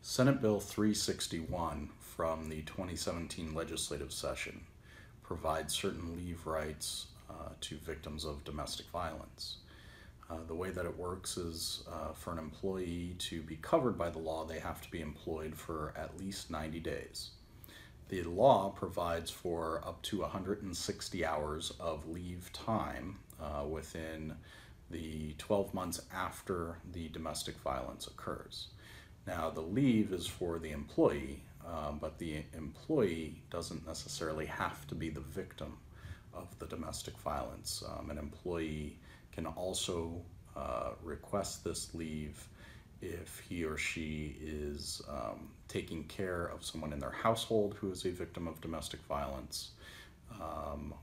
Senate Bill 361 from the 2017 legislative session provides certain leave rights to victims of domestic violence. The way that it works is for an employee to be covered by the law, they have to be employed for at least 90 days. The law provides for up to 160 hours of leave time within the 12 months after the domestic violence occurs. Now, the leave is for the employee, but the employee doesn't necessarily have to be the victim of the domestic violence. An employee can also request this leave if he or she is taking care of someone in their household who is a victim of domestic violence,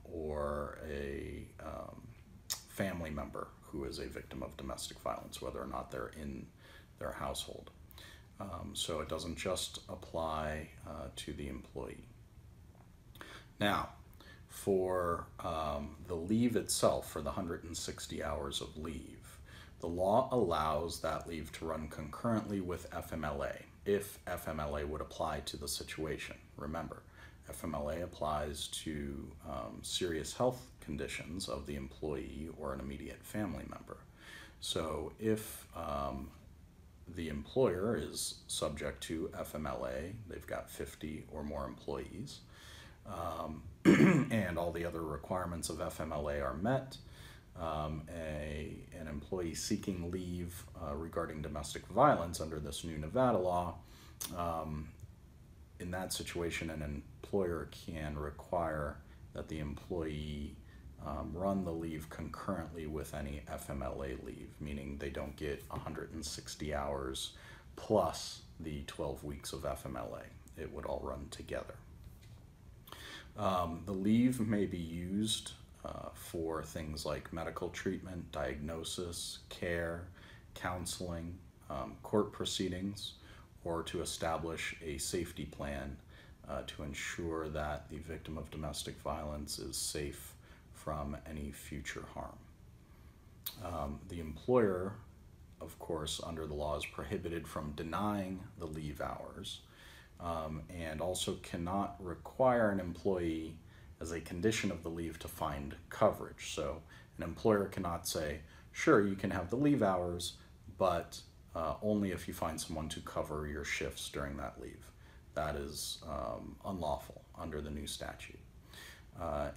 or a family member who is a victim of domestic violence, whether or not they're in their household. So it doesn't just apply to the employee. Now, for the leave itself, for the 160 hours of leave, the law allows that leave to run concurrently with FMLA, if FMLA would apply to the situation. Remember, FMLA applies to serious health conditions of the employee or an immediate family member. So if the employer is subject to FMLA, they've got 50 or more employees, and all the other requirements of FMLA are met, an employee seeking leave regarding domestic violence under this new Nevada law, in that situation, an employer can require that the employee run the leave concurrently with any FMLA leave, meaning they don't get 160 hours plus the 12 weeks of FMLA. It would all run together. The leave may be used for things like medical treatment, diagnosis, care, counseling, court proceedings, or to establish a safety plan to ensure that the victim of domestic violence is safe from any future harm. The employer, of course, under the law is prohibited from denying the leave hours, and also cannot require an employee as a condition of the leave to find coverage. So an employer cannot say, sure, you can have the leave hours, but only if you find someone to cover your shifts during that leave. That is unlawful under the new statute.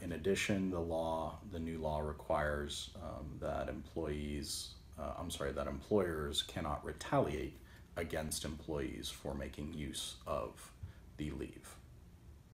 In addition, the new law requires that employers cannot retaliate against employees for making use of the leave.